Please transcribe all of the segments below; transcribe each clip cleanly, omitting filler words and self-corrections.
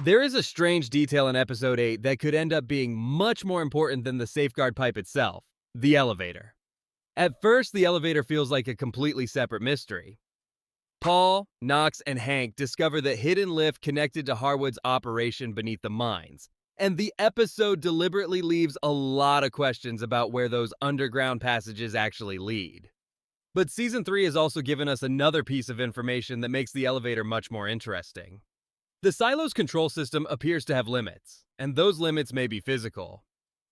There is a strange detail in episode 8 that could end up being much more important than the safeguard pipe itself: the elevator. At first, the elevator feels like a completely separate mystery. Paul, Knox, and Hank discover the hidden lift connected to Harwood's operation beneath the mines, and the episode deliberately leaves a lot of questions about where those underground passages actually lead. But season 3 has also given us another piece of information that makes the elevator much more interesting. The silo's control system appears to have limits, and those limits may be physical.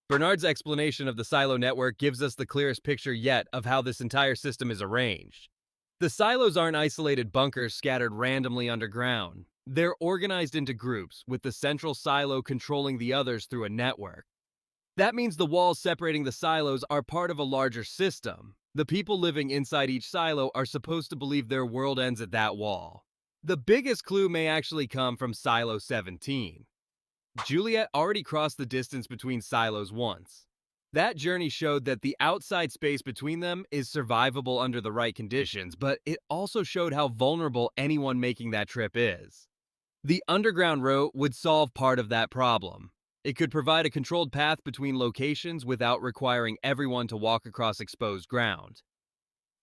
Bernard's explanation of the silo network gives us the clearest picture yet of how this entire system is arranged. The silos aren't isolated bunkers scattered randomly underground. They're organized into groups, with the central silo controlling the others through a network. That means the walls separating the silos are part of a larger system. The people living inside each silo are supposed to believe their world ends at that wall. The biggest clue may actually come from Silo 17. Juliet already crossed the distance between silos once. That journey showed that the outside space between them is survivable under the right conditions, but it also showed how vulnerable anyone making that trip is. The underground route would solve part of that problem. It could provide a controlled path between locations without requiring everyone to walk across exposed ground.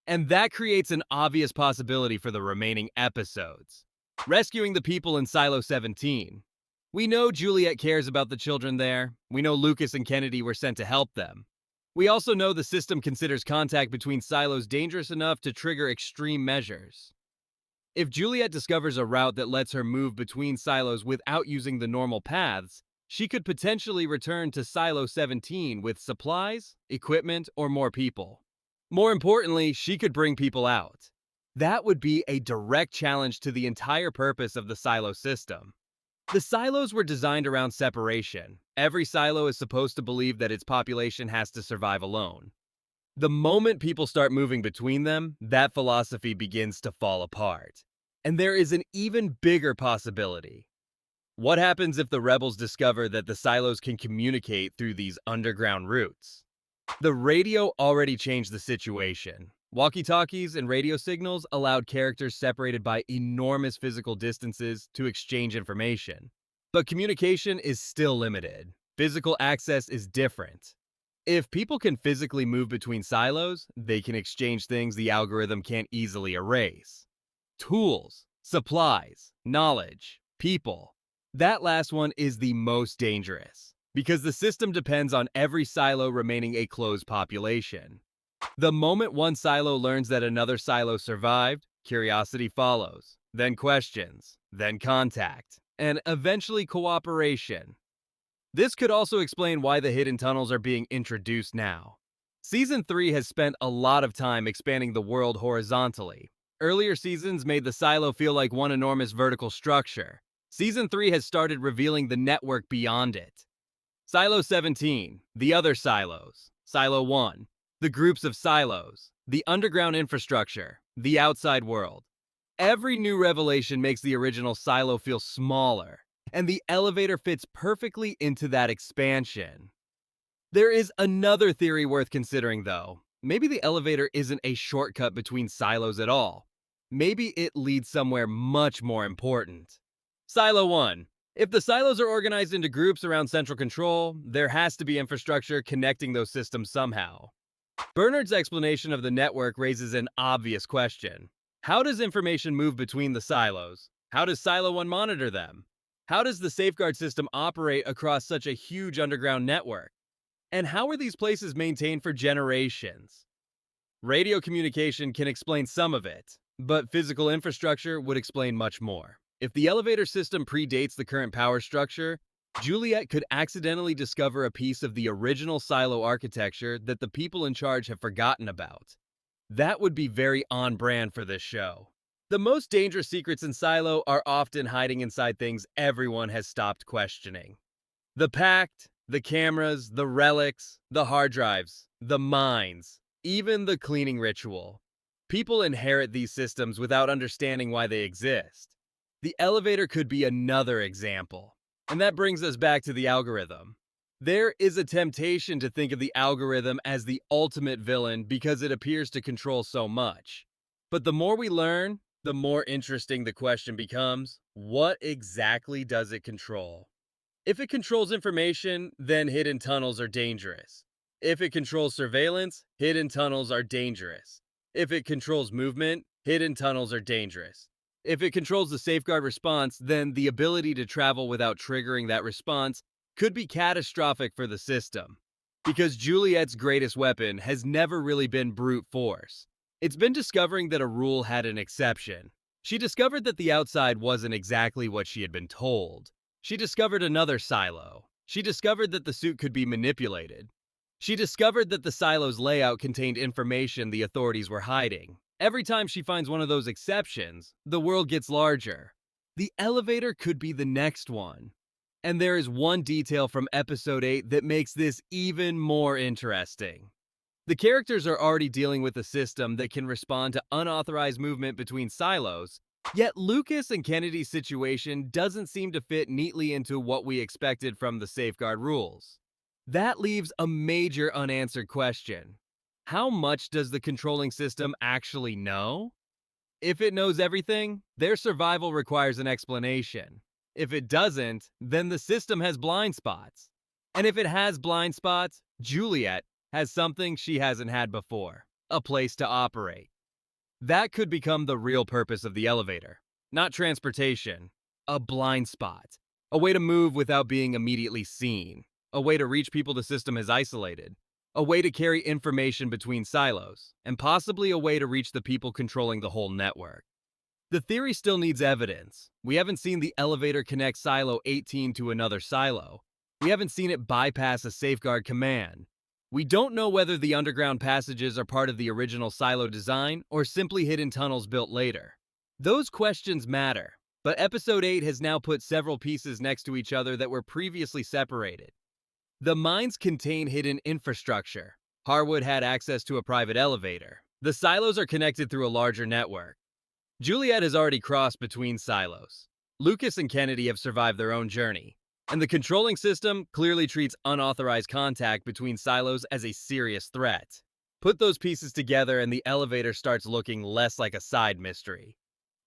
And that creates an obvious possibility for the remaining episodes: rescuing the people in Silo 17. We know Juliet cares about the children there. We know Lukas and Kennedy were sent to help them. We also know the system considers contact between silos dangerous enough to trigger extreme measures. If Juliet discovers a route that lets her move between silos without using the normal paths, she could potentially return to Silo 17 with supplies, equipment, or more people. More importantly, she could bring people out. That would be a direct challenge to the entire purpose of the silo system. The silos were designed around separation. Every silo is supposed to believe that its population has to survive alone. The moment people start moving between them, that philosophy begins to fall apart. And there is an even bigger possibility. What happens if the rebels discover that the silos can communicate through these underground routes? The radio already changed the situation. Walkie-talkies and radio signals allowed characters separated by enormous physical distances to exchange information. But communication is still limited. Physical access is different. If people can physically move between silos, they can exchange things the algorithm can't easily erase: tools, supplies, knowledge, people. That last one is the most dangerous, because the system depends on every silo remaining a closed population. The moment one silo learns that another silo survived, curiosity follows, then questions, then contact, and eventually cooperation. This could also explain why the hidden tunnels are being introduced now. Season 3 has spent a lot of time expanding the world horizontally. Earlier seasons made the silo feel like one enormous vertical structure. Season 3 has started revealing the network beyond it. Silo 17, the other silos. Silo 1, the groups of silos, the underground infrastructure, the outside world. Every new revelation makes the original silo feel smaller, and the elevator fits perfectly into that expansion. There is another theory worth considering, though. Maybe the elevator isn't a shortcut between silos at all. Maybe it leads somewhere much more important. Silo 1. If the silos are organized into groups around central control, there has to be infrastructure connecting those systems somehow. Bernard's explanation of the network raises an obvious question. How does information move between the silos? How does Silo 1 monitor them? How does the safeguard system operate across such a huge underground network? And how are these places maintained for generations? Radio communication can explain some of it, but physical infrastructure would explain much more. If the elevator system predates the current power structure, Juliet could accidentally discover a piece of the original silo architecture that the people in charge have forgotten about. That would be very on brand for this show. The most dangerous secrets in Silo are often hiding inside things everyone has stopped questioning. The pact, the cameras, the relics, the hard drives, the mines, even the cleaning ritual. People inherit these systems without understanding why they exist. The elevator could be another example. And that brings us back to the algorithm. There is a temptation to think of the algorithm as the ultimate villain because it appears to control so much. But the more we learn, The more interesting the question becomes, what exactly does it control? If it controls information, then hidden tunnels are dangerous. If it controls surveillance, hidden tunnels are dangerous. If it controls movement, hidden tunnels are dangerous. If it controls the safeguard response, then the ability to travel without triggering that response could be catastrophic for the system. Because Juliet's greatest weapon has never really been brute force. It's been discovering that a rule had an exception. She discovered that the outside wasn't exactly what she had been told. She discovered another silo. She discovered that the suit could be manipulated. She discovered that the silo's layout contained information the authorities were hiding. Every time she finds one of those exceptions, the world gets larger. The elevator could be the next one. And there is one detail from episode 8 that makes this even more interesting. The characters are already dealing with a system that can respond to unauthorized movement between silos, yet Lukas and Kennedy's situation doesn't seem to fit neatly into what we expected from the safeguard rules. That leaves a major unanswered question. How much does the controlling system actually know? If it knows everything, their survival requires an explanation. If it doesn't, then the system has blind spots. And if it has blind spots, Juliet has something she hasn't had before, a place to operate. That could become the real purpose of the elevator. Not transportation, a blind spot, a way to move without being immediately seen, a way to reach people the system has isolated, a way to carry information between silos, and possibly a way to reach the people controlling the whole network. The theory still needs evidence. We haven't seen the elevator connect silo 18 to another silo. We haven't seen it bypass a safeguard command. We don't know whether the underground passages are part of the original silo design or simply hidden tunnels built later. Those questions matter, but episode 8 has now put several pieces next to each other that were previously separated. The mines contain hidden infrastructure. Harwood had access to a private elevator. The silos are connected through a larger network. Juliet has already crossed between silos. Lukas and Kennedy have survived their own journey. And the controlling system clearly treats unauthorized contact between silos as a serious threat. Put those pieces together and the elevator starts looking less like a side mystery.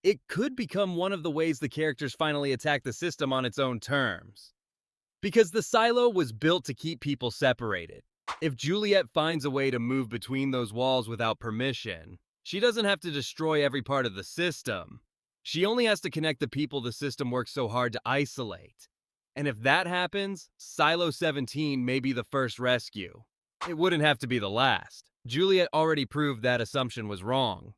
It could become one of the ways the characters finally attack the system on its own terms. Because the silo was built to keep people separated. If Juliet finds a way to move between those walls without permission, she doesn't have to destroy every part of the system. She only has to connect the people the system works so hard to isolate. And if that happens, Silo 17 may be the first rescue. It wouldn't have to be the last. Juliet already proved that assumption was wrong.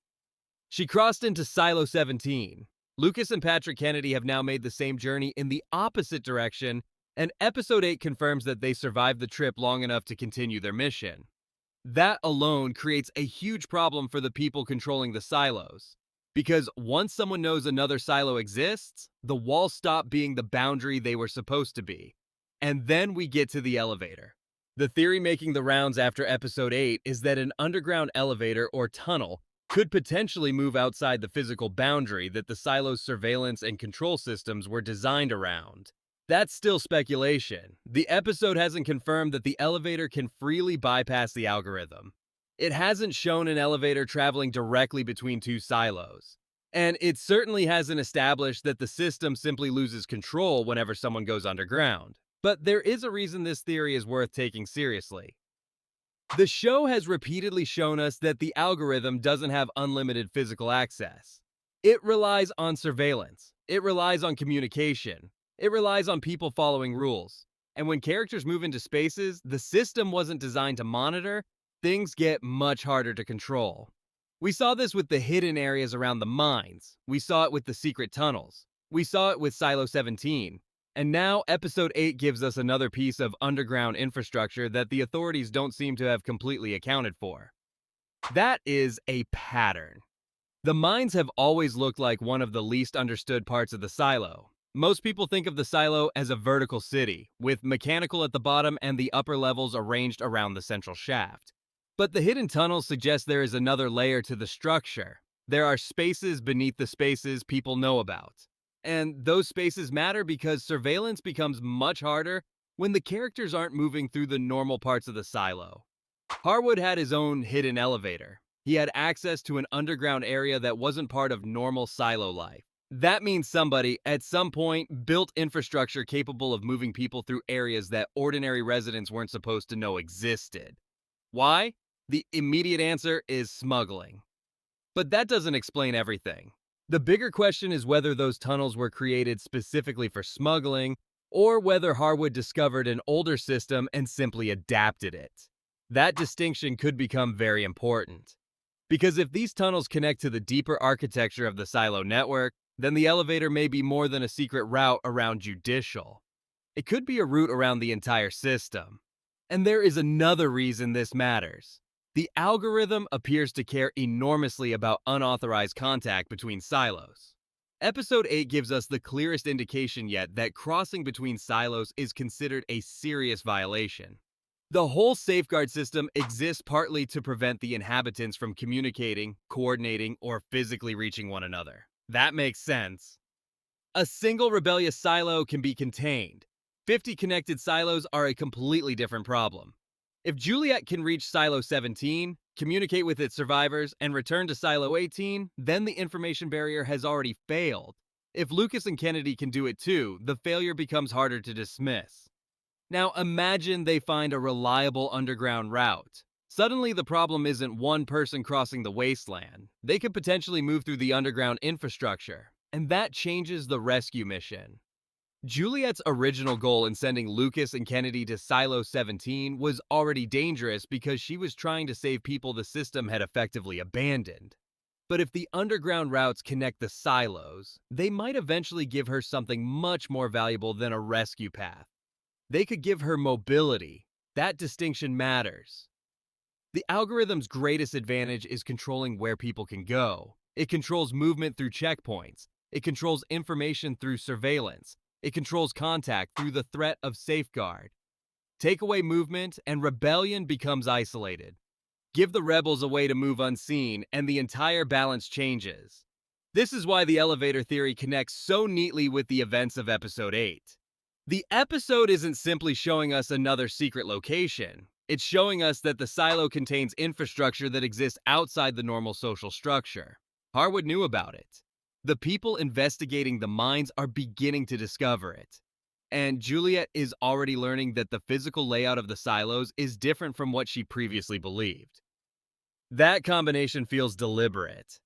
She crossed into Silo 17. Lukas and Patrick Kennedy have now made the same journey in the opposite direction, and episode 8 confirms that they survived the trip long enough to continue their mission. That alone creates a huge problem for the people controlling the silos. Because once someone knows another silo exists, the walls stop being the boundary they were supposed to be. And then we get to the elevator. The theory making the rounds after episode 8 is that an underground elevator or tunnel could potentially move outside the physical boundary that the silo's surveillance and control systems were designed around. That's still speculation. The episode hasn't confirmed that the elevator can freely bypass the algorithm. It hasn't shown an elevator traveling directly between two silos. And it certainly hasn't established that the system simply loses control whenever someone goes underground. But there is a reason this theory is worth taking seriously. The show has repeatedly shown us that the algorithm doesn't have unlimited physical access. It relies on surveillance. It relies on communication. It relies on people following rules. And when characters move into spaces the system wasn't designed to monitor, things get much harder to control. We saw this with the hidden areas around the mines. We saw it with the secret tunnels. We saw it with Silo 17. And now episode 8 gives us another piece of underground infrastructure that the authorities don't seem to have completely accounted for. That is a pattern. The mines have always looked like one of the least understood parts of the silo. Most people think of the silo as a vertical city, with mechanical at the bottom and the upper levels arranged around the central shaft. But the hidden tunnels suggest there is another layer to the structure. There are spaces beneath the spaces people know about. And those spaces matter because surveillance becomes much harder when the characters aren't moving through the normal parts of the silo. Harwood had his own hidden elevator. He had access to an underground area that wasn't part of normal silo life. That means somebody, at some point, built infrastructure capable of moving people through areas that ordinary residents weren't supposed to know existed. Why? The immediate answer is smuggling. But that doesn't explain everything. The bigger question is whether those tunnels were created specifically for smuggling, or whether Harwood discovered an older system and simply adapted it. That distinction could become very important. Because if these tunnels connect to the deeper architecture of the silo network, then the elevator may be more than a secret route around Judicial. It could be a route around the entire system. And there is another reason this matters. The algorithm appears to care enormously about unauthorized contact between silos. Episode 8 gives us the clearest indication yet that crossing between silos is considered a serious violation. The whole safeguard system exists partly to prevent the inhabitants from communicating, coordinating, or physically reaching one another. That makes sense. A single rebellious silo can be contained. 50 connected silos are a completely different problem. If Juliet can reach Silo 17, communicate with its survivors, and return to Silo 18, then the information barrier has already failed. If Lukas and Kennedy can do it too, the failure becomes harder to dismiss. Now imagine they find a reliable underground route. Suddenly the problem isn't one person crossing the wasteland. They could potentially move through the underground infrastructure, and that changes the rescue mission. Juliet's original goal in sending Lukas and Kennedy to Silo 17 was already dangerous because she was trying to save people the system had effectively abandoned. But if the underground routes connect the silos, they might eventually give her something much more valuable than a rescue path. They could give her mobility. That distinction matters. The algorithm's greatest advantage is controlling where people can go. It controls movement through checkpoints. It controls information through surveillance. It controls contact through the threat of safeguard. Take away movement, and rebellion becomes isolated. Give the rebels a way to move unseen, and the entire balance changes. This is why the elevator theory connects so neatly with the events of Episode 8. The episode isn't simply showing us another secret location. It's showing us that the silo contains infrastructure that exists outside the normal social structure. Harwood knew about it. The people investigating the mines are beginning to discover it. And Juliet is already learning that the physical layout of the silos is different from what she previously believed. That combination feels deliberate.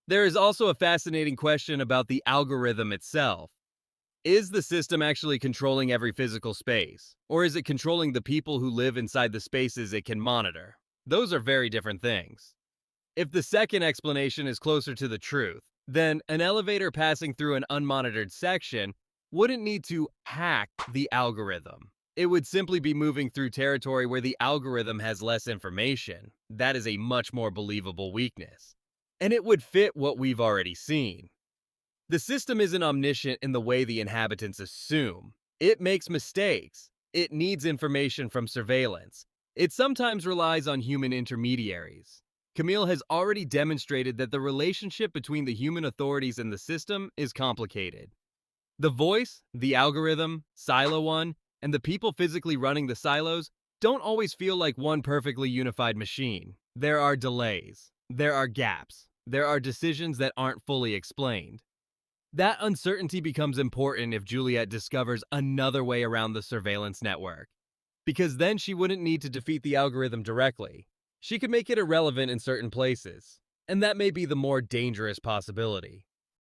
There is also a fascinating question about the algorithm itself. Is the system actually controlling every physical space? Or is it controlling the people who live inside the spaces it can monitor? Those are very different things. If the second explanation is closer to the truth, then an elevator passing through an unmonitored section wouldn't need to hack the algorithm. It would simply be moving through territory where the algorithm has less information. That is a much more believable weakness. And it would fit what we've already seen. The system isn't omniscient in the way the inhabitants assume. It makes mistakes. It needs information from surveillance. It sometimes relies on human intermediaries. Camille has already demonstrated that the relationship between the human authorities and the system is complicated. The voice, the algorithm, Silo 1, and the people physically running the silos don't always feel like one perfectly unified machine. There are delays. There are gaps. There are decisions that aren't fully explained. That uncertainty becomes important if Juliet discovers another way around the surveillance network, because then she wouldn't need to defeat the algorithm directly. She could make it irrelevant in certain places, and that may be the more dangerous possibility.